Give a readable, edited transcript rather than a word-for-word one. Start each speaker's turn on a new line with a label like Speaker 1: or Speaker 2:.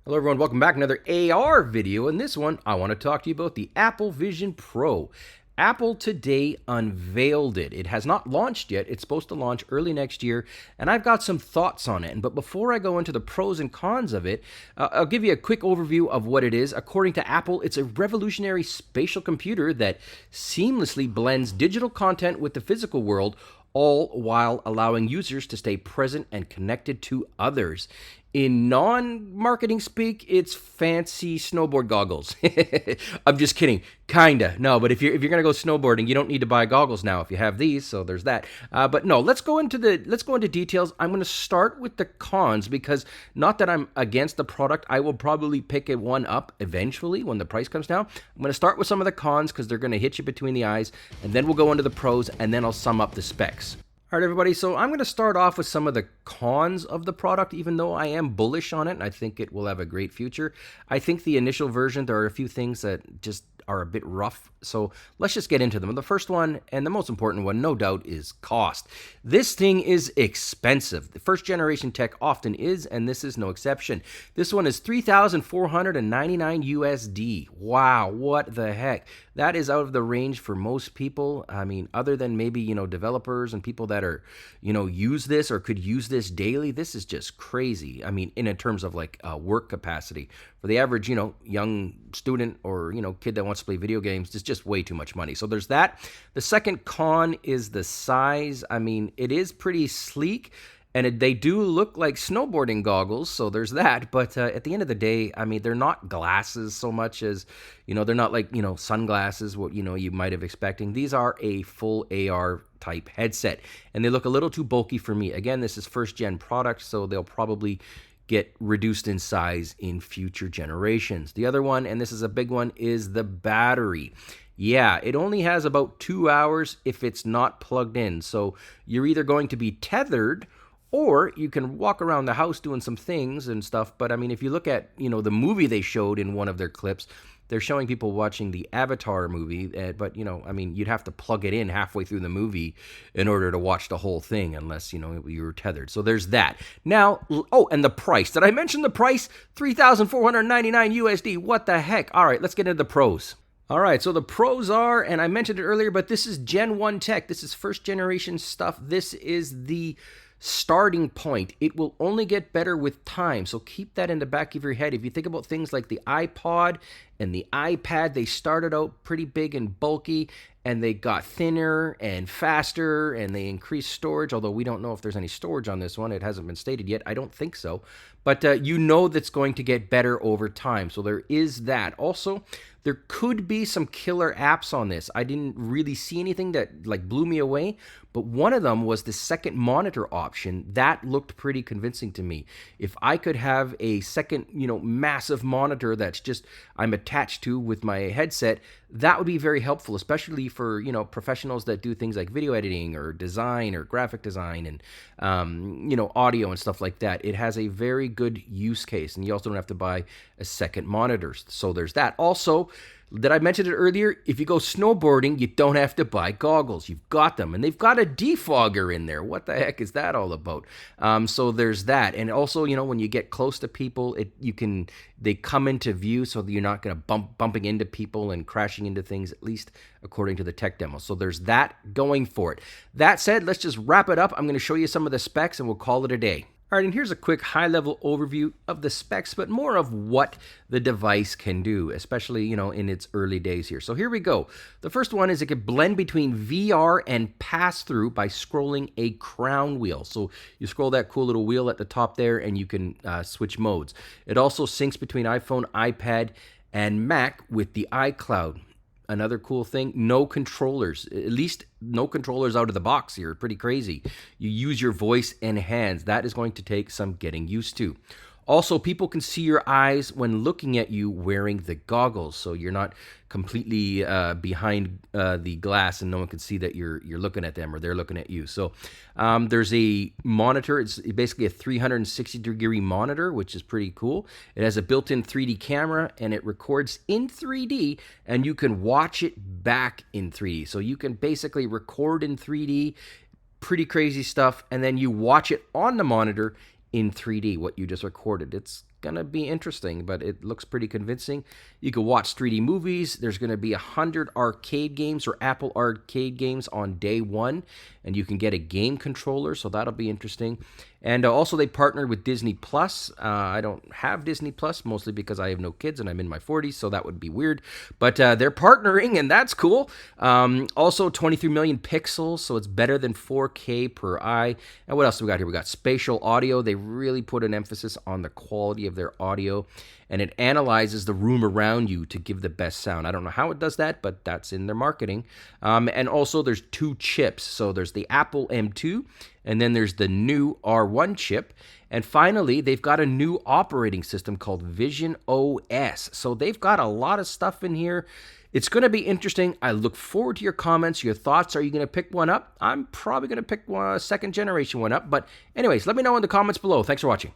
Speaker 1: Hello everyone, welcome back to another AR video. In this one, I want to talk to you about the Apple Vision Pro. Apple today unveiled it. It has not launched yet. It's supposed to launch early next year, and I've got some thoughts on it. But before I go into the pros and cons of it, I'll give you a quick overview of what it is. According to Apple, it's a revolutionary spatial computer that seamlessly blends digital content with the physical world, all while allowing users to stay present and connected to others. In non-marketing speak, it's fancy snowboard goggles. I'm just kidding, kinda. No, but if you're gonna go snowboarding, you don't need to buy goggles now if you have these. So there's that. But no, let's go into details. I'm gonna start with the cons because not that I'm against the product, I will probably pick it one up eventually when the price comes down. I'm gonna start with some of the cons because they're gonna hit you between the eyes, and then we'll go into the pros, and then I'll sum up the specs. All right, everybody. So I'm going to start off with some of the cons of the product, even though I am bullish on it and I think it will have a great future. I think the initial version, there are a few things that just are a bit rough. So let's just get into them. The first one, and the most important one, no doubt, is cost. This thing is expensive. The first generation tech often is, and this is no exception. This one is $3,499 USD. Wow, what the heck? That is out of the range for most people. I mean, other than maybe, developers and people that are, use this or could use this daily. This is just crazy. I mean, in terms of like work capacity. For the average, young student or, kid that wants to play video games, it's just way too much money. So there's that. The second con is the size. I mean, it is pretty sleek. And they do look like snowboarding goggles, so there's that. But at the end of the day, I mean, they're not glasses so much as, they're not like, sunglasses, what, you might have expecting. These are a full AR type headset, and they look a little too bulky for me. Again, this is first gen product, so they'll probably get reduced in size in future generations. The other one, and this is a big one, is the battery. Yeah, it only has about 2 hours if it's not plugged in. So you're either going to be tethered or you can walk around the house doing some things and stuff. But I mean, if you look at, the movie they showed in one of their clips, they're showing people watching the Avatar movie. But, I mean, you'd have to plug it in halfway through the movie in order to watch the whole thing unless, you were tethered. So there's that. Now, oh, and the price. Did I mention the price? $3,499 USD. What the heck? All right, let's get into the pros. All right, so the pros are, and I mentioned it earlier, but this is Gen 1 tech. This is first generation stuff. This is the starting point. It will only get better with time. So keep that in the back of your head. If you think about things like the iPod and the iPad, they started out pretty big and bulky, and they got thinner and faster, and they increased storage, although we don't know if there's any storage on this one. It hasn't been stated yet. I don't think so. But that's going to get better over time. So there is that. Also, there could be some killer apps on this. I didn't really see anything that like blew me away, but one of them was the second monitor option. That looked pretty convincing to me. If I could have a second, massive monitor that's just I'm attached to with my headset, that would be very helpful, especially for, professionals that do things like video editing or design or graphic design and, audio and stuff like that. It has a very good use case, and you also don't have to buy a second monitor. So there's that. Also, did I mention it earlier? If you go snowboarding, you don't have to buy goggles. You've got them, and they've got a defogger in there. What the heck is that all about? So there's that, and also, when you get close to people, they come into view, so that you're not going to bumping into people and crashing into things. At least according to the tech demo. So there's that going for it. That said, let's just wrap it up. I'm going to show you some of the specs, and we'll call it a day. All right, and here's a quick high-level overview of the specs, but more of what the device can do, especially, in its early days here. So here we go. The first one is it can blend between VR and pass-through by scrolling a crown wheel. So you scroll that cool little wheel at the top there, and you can switch modes. It also syncs between iPhone, iPad, and Mac with the iCloud. Another cool thing, no controllers, at least no controllers out of the box here. Pretty crazy. You use your voice and hands. That is going to take some getting used to. Also, people can see your eyes when looking at you wearing the goggles, so you're not completely behind the glass and no one can see that you're looking at them or they're looking at you. So there's a monitor. It's basically a 360-degree monitor, which is pretty cool. It has a built-in 3D camera, and it records in 3D, and you can watch it back in 3D. So you can basically record in 3D, pretty crazy stuff, and then you watch it on the monitor in 3D, what you just recorded. It's going to be interesting, but it looks pretty convincing. You can watch 3D movies. There's going to be 100 arcade games or Apple Arcade games on day one, and you can get a game controller, so that'll be interesting. And also, they partnered with Disney Plus. I don't have Disney Plus, mostly because I have no kids and I'm in my 40s, so that would be weird. But they're partnering, and that's cool. Also, 23 million pixels, so it's better than 4K per eye. And what else do we got here? We got spatial audio. They really put an emphasis on the quality of their audio, and it analyzes the room around you to give the best sound. I don't know how it does that, but that's in their marketing. And also, there's 2 chips. So there's the Apple M2, and then there's the new R1 chip. And finally, they've got a new operating system called Vision OS. So they've got a lot of stuff in here. It's going to be interesting. I look forward to your comments, your thoughts. Are you going to pick one up? I'm probably going to pick a second generation one up. But anyways, let me know in the comments below. Thanks for watching.